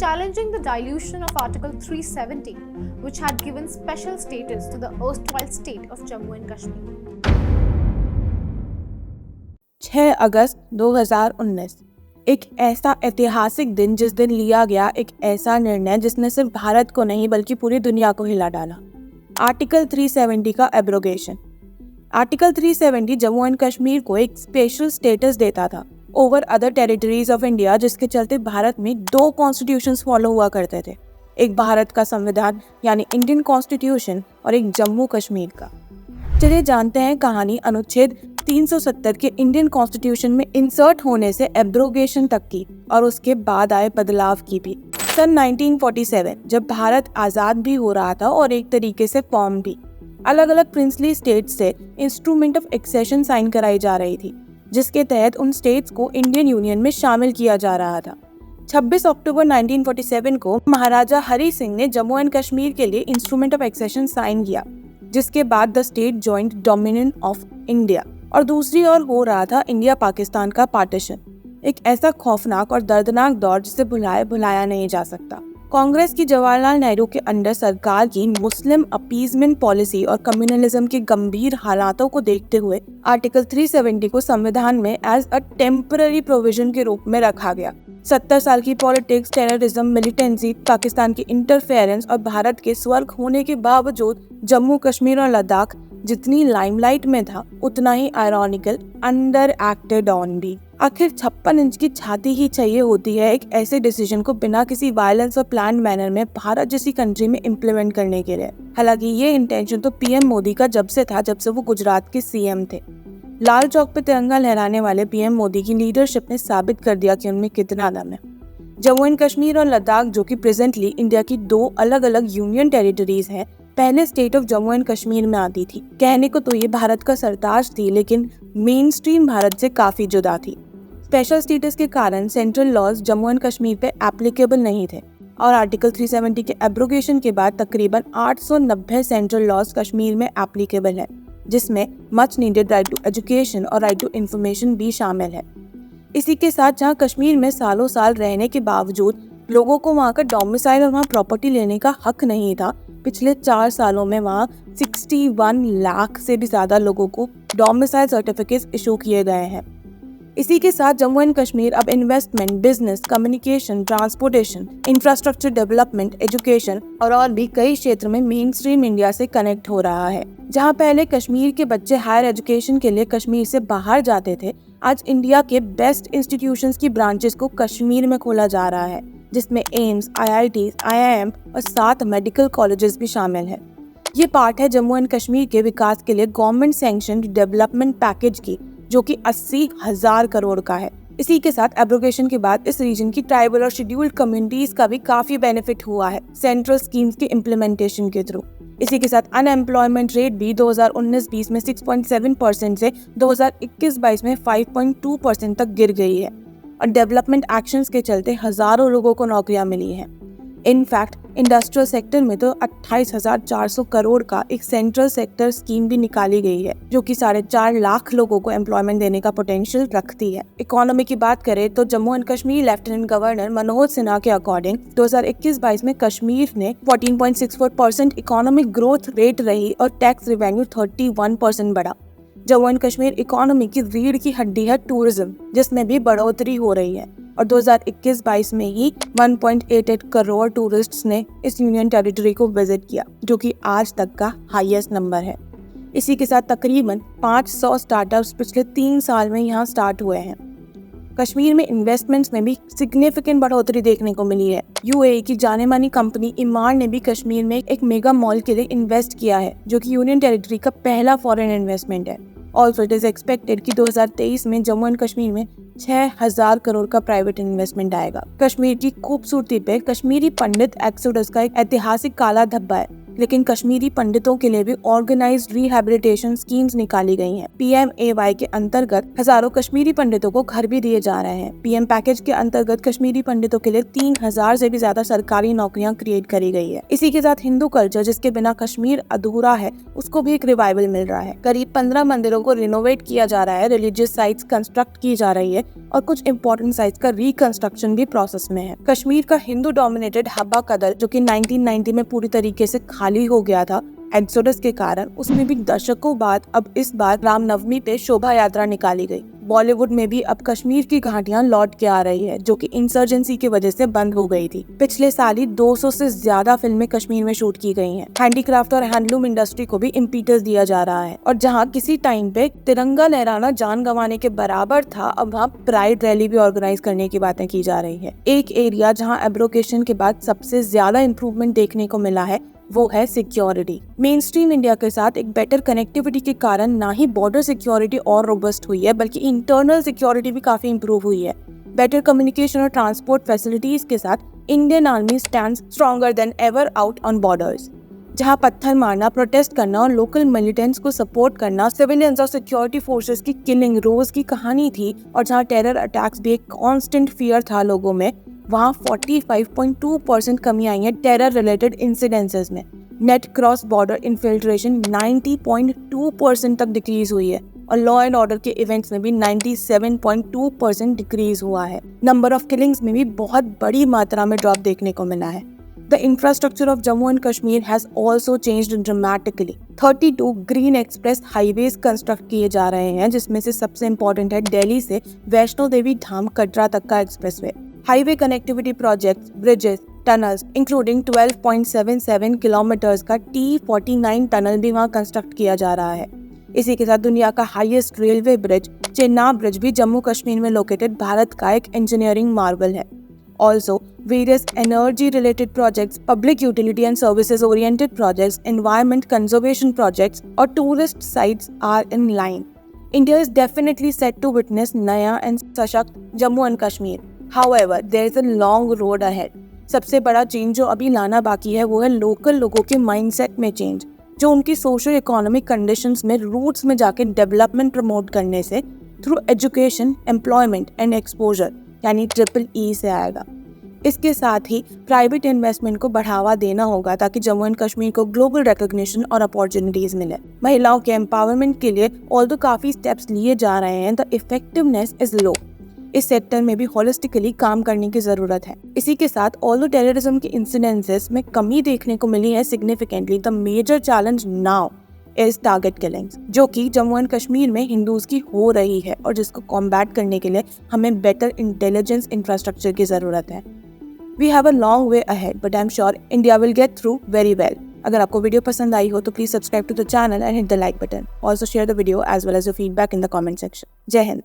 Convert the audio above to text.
challenging the dilution of Article 370, which had given special status to the erstwhile state of Jammu and Kashmir. 6 अगस्त 2019 एक ऐसा ऐतिहासिक दिन जिस दिन लिया गया एक ऐसा निर्णय जिसने सिर्फ भारत को नहीं बल्कि पूरी दुनिया को हिला डाला। आर्टिकल 370 का abrogation. Article 370 Jammu and Kashmir को एक स्पेशल स्टेटस देता था over other territories of India, जिसके चलते भारत में 2 कॉन्स्टिट्यूशंस फॉलो हुआ करते थे, एक भारत का संविधान यानी इंडियन कॉन्स्टिट्यूशन और एक जम्मू कश्मीर का। चलिए जानते हैं कहानी अनुच्छेद 370 के इंडियन कॉन्स्टिट्यूशन में इंसर्ट होने से एब्रोगेशन तक की और उसके बाद आए बदलाव की भी। सन 1947 जब भारत आज़ाद भी हो रहा था और एक तरीके से फॉर्म भी, अलग अलग प्रिंसली स्टेट्स से इंस्ट्रूमेंट ऑफ एक्सेशन साइन कराई जा रही थी, जिसके तहत उन स्टेट्स को इंडियन यूनियन में शामिल किया जा रहा था। 26 अक्टूबर 1947 को महाराजा हरि सिंह ने जम्मू एंड कश्मीर के लिए इंस्ट्रूमेंट ऑफ एक्सेशन साइन किया, जिसके बाद the state joint dominion of India और दूसरी ओर हो रहा था इंडिया पाकिस्तान का पार्टीशन। एक ऐसा खौफनाक और दर्दनाक दौर जिसे भुलाया नहीं जा सकता। कांग्रेस की जवाहरलाल नेहरू के अंडर सरकार की मुस्लिम अपीजमेंट पॉलिसी और कम्युनलिज्म के गंभीर हालातों को देखते हुए आर्टिकल 370 को संविधान में एज अ टेम्पररी प्रोविजन के रूप में रखा गया। 70 साल की पॉलिटिक्स, टेररिज्म, मिलिटेंसी, पाकिस्तान की इंटरफेरेंस और भारत के स्वर्ग होने के बावजूद जम्मू कश्मीर और लद्दाख जितनी लाइमलाइट में था उतना ही आयरॉनिकल अंडर एक्टेड ऑन भी। आखिर 56 इंच की छाती ही चाहिए होती है एक ऐसे डिसीजन को बिना किसी वायलेंस और प्लान मैनर में भारत जैसी कंट्री में इम्प्लीमेंट करने के लिए। हालांकि ये इंटेंशन तो पीएम मोदी का जब से था, जब से वो गुजरात के सीएम थे। लाल चौक पे तिरंगा लहराने वाले पीएम मोदी की लीडरशिप ने साबित कर दिया कि उनमें कितना दम है। जम्मू एंड कश्मीर और लद्दाख, जो कि प्रेजेंटली इंडिया की 2 अलग अलग यूनियन टेरिटरीज हैं, पहले state of Jammu and Kashmir में आती थी। कहने को तो ये भारत का सरताज थी, लेकिन मेन स्ट्रीम भारत से काफी जुदा थी। स्पेशल स्टेटस के कारण central laws Jammu and Kashmir पे एप्लीकेबल नहीं थे और आर्टिकल 370 के एब्रोगेशन के बाद तकरीबन 890 सेंट्रल लॉज कश्मीर में एप्लीकेबल है, जिसमें much needed right to education और राइट टू इंफॉर्मेशन भी शामिल है। इसी के साथ जहां कश्मीर में सालों साल रहने के बावजूद लोगों को वहां का डोमिसाइल और वहां प्रॉपर्टी लेने का हक नहीं था, पिछले 4 सालों में वहां 61 लाख से भी ज्यादा लोगों को डोमिसाइल सर्टिफिकेट्स इशू किए गए हैं। इसी के साथ जम्मू एंड कश्मीर अब investment, business, communication, transportation, infrastructure development, education और भी कई क्षेत्र में मेन स्ट्रीम इंडिया से कनेक्ट हो रहा है। जहां पहले कश्मीर के बच्चे हायर एजुकेशन के लिए कश्मीर से बाहर जाते थे, आज इंडिया के बेस्ट इंस्टीट्यूशंस की ब्रांचेस को कश्मीर में खोला जा रहा है, जिसमें एम्स, IITs, IIM और 7 मेडिकल कॉलेजेस भी शामिल है। ये पार्ट है जम्मू एंड कश्मीर के विकास के लिए गवर्नमेंट सैंक्शन डेवलपमेंट पैकेज की, जो कि 80,000 करोड़ का है। इसी के साथ एब्रोगेशन के बाद इस रीजन की ट्राइबल और शेड्यूल्ड कम्युनिटीज का भी काफी बेनिफिट हुआ है सेंट्रल स्कीम्स के इम्प्लीमेंटेशन के थ्रू। इसी के साथ अनएम्प्लॉयमेंट रेट भी 2019-20 में 6.7% से 2021-22 में 5.2% तक गिर गई है और डेवलपमेंट एक्शंस के चलते हजारों लोगों को नौकरियां मिली हैं। इनफैक्ट इंडस्ट्रियल सेक्टर में तो 28,400 करोड़ का एक सेंट्रल सेक्टर स्कीम भी निकाली गई है, जो कि 4.5 लाख लोगों को एम्प्लॉयमेंट देने का पोटेंशियल रखती है। इकोनॉमी की बात करें तो Jammu and Kashmir lieutenant governor Manoj Sinha के अकॉर्डिंग 2021-22 में कश्मीर ने 14.64% इकोनॉमिक ग्रोथ रेट रही और टैक्स रिवेन्यू 31% बढ़ा। जम्मू एंड कश्मीर इकोनॉमी की रीढ़ की हड्डी है टूरिज्म, जिसमें भी बढ़ोतरी हो रही है और 2021-22 में ही 1.88 करोड़ टूरिस्ट्स ने इस यूनियन टेरिटरी को विजिट किया, जो कि आज तक का हाईएस्ट नंबर है। इसी के साथ तकरीबन 500 स्टार्टअप्स पिछले 3 साल में यहाँ स्टार्ट हुए हैं। कश्मीर में इन्वेस्टमेंट्स में भी सिग्निफिकेंट बढ़ोतरी देखने को मिली है। UAE की जाने मानी कंपनी इमार ने भी कश्मीर में एक मेगा मॉल के लिए इन्वेस्ट किया है, जो कि यूनियन टेरिटरी का पहला फॉरेन इन्वेस्टमेंट है। ऑल्सो इट इज एक्सपेक्टेड कि 2023 में जम्मू एंड कश्मीर में 6,000 करोड़ का प्राइवेट इन्वेस्टमेंट आएगा। कश्मीर की खूबसूरती पे कश्मीरी पंडित एक्सोडस का एक ऐतिहासिक काला धब्बा है, लेकिन कश्मीरी पंडितों के लिए भी ऑर्गेनाइज्ड रिहैबिलिटेशन स्कीम्स निकाली गई हैं। PMAY के अंतर्गत हजारों कश्मीरी पंडितों को घर भी दिए जा रहे हैं। PM पैकेज के अंतर्गत कश्मीरी पंडितों के लिए 3000 से भी ज्यादा सरकारी नौकरियां क्रिएट करी गई है। इसी के साथ हिंदू कल्चर, जिसके बिना कश्मीर अधूरा है, उसको भी एक रिवाइवल मिल रहा है। करीब 15 मंदिरों को रिनोवेट किया जा रहा है, रिलीजियस साइट्स कंस्ट्रक्ट की जा रही है और कुछ इंपॉर्टेंट साइट्स का रिकंस्ट्रक्शन भी प्रोसेस में है। कश्मीर का हिंदू डोमिनेटेड हब्बा कदल, जो कि 1990 में पूरी तरीके से खाली हो गया था एक्सोडस के कारण, उसमें भी दशकों बाद अब इस बार रामनवमी पे शोभा यात्रा निकाली गई। बॉलीवुड में भी अब कश्मीर की घाटियां लौट के आ रही है, जो कि इंसर्जेंसी की वजह से बंद हो गई थी। पिछले साल ही 200 से ज्यादा फिल्में कश्मीर में शूट की गई हैं। हैंडीक्राफ्ट और हैंडलूम इंडस्ट्री को भी इम्पीटस दिया जा रहा है और जहां किसी टाइम पे तिरंगा लहराना जान गंवाने के बराबर था, अब वहाँ प्राइड रैली भी ऑर्गेनाइज करने की बातें की जा रही है। एक एरिया जहाँ एब्रोकेशन के बाद सबसे ज्यादा इम्प्रूवमेंट देखने को मिला है वो है सिक्योरिटी। मेन स्ट्रीम इंडिया के साथ एक बेटर कनेक्टिविटी के कारण ना ही बॉर्डर सिक्योरिटी और रोबस्ट हुई है, बल्कि इंटरनल सिक्योरिटी भी काफी इंप्रूव हुई है। बेटर कम्युनिकेशन और ट्रांसपोर्ट फैसिलिटीज के साथ Indian army stands stronger than ever out on borders. जहां पत्थर मारना, प्रोटेस्ट करना और लोकल मिलिटेंट्स को सपोर्ट करना सिविलियंस और सिक्योरिटी फोर्सेस की किलिंग रोज की कहानी थी, और जहां टेरर अटैक्स भी एक कांस्टेंट फियर था लोगों में, वहाँ 45.2% कमी आई है टेरर रिलेटेड इंसिडेंसेस में। नेट क्रॉस बॉर्डर इन्फिल्ट्रेशन 90.2% तक डिक्रीज हुई है और लॉ एंड ऑर्डर के इवेंट्स में भी 97.2% डिक्रीज हुआ है। नंबर ऑफ किलिंग्स में भी बहुत बड़ी मात्रा में ड्रॉप देखने को मिला है। The infrastructure of Jammu and Kashmir has also changed dramatically. 32 green express highways construct किए जा रहे हैं, जिसमें से सबसे इम्पोर्टेंट है दिल्ली से वैष्णो देवी धाम कटरा तक का expressway. Highway connectivity projects, bridges, tunnels including 12.77 kilometres का T49 टनल भी वहाँ कंस्ट्रक्ट किया जा रहा है। इसी के साथ दुनिया का हाईएस्ट रेलवे ब्रिज चेन्नाब ब्रिज भी जम्मू कश्मीर में लोकेटेड भारत का एक इंजीनियरिंग मार्वल है। Also, various energy-related projects, public utility and services-oriented projects, environment conservation projects, or tourist sites are in line. India is definitely set to witness Naya and Sashakt Jammu and Kashmir. However, there is a long road ahead. सबसे बड़ा change जो अभी लाना बाकी है वो है local लोगों के माइंडसेट में चेंज, जो उनकी सोशल इकोनॉमिक कंडीशंस में रूट्स में जाके डेवलपमेंट प्रमोट करने से through education, employment and exposure यानी EEE से आएगा। इसके साथ ही प्राइवेट इन्वेस्टमेंट को बढ़ावा देना होगा ताकि जम्मू एंड कश्मीर को ग्लोबल रिकॉग्निशन और अपॉर्चुनिटीज मिले। महिलाओं के एम्पावरमेंट के लिए ऑल्दो काफी स्टेप्स लिए जा रहे हैं, द इफेक्टिवनेस इज लो। इस सेक्टर में भी होलिस्टिकली काम करने की जरूरत है। इसी के साथ ऑल्दो टेररिज्म के इंसिडेंसेस में कमी देखने को मिली है significantly, the major challenge now is target killings, जो कि जम्मू एंड कश्मीर में हिंदूज की हो रही है और जिसको कॉम्बैट करने के लिए हमें बेटर इंटेलिजेंस इंफ्रास्ट्रक्चर की जरूरत है। We have a long way ahead, but I'm sure India will get through very well. अगर आपको वीडियो पसंद आई हो तो please subscribe to the channel and hit the like button. Also share the video as well as your feedback in the comment section. जय हिंद।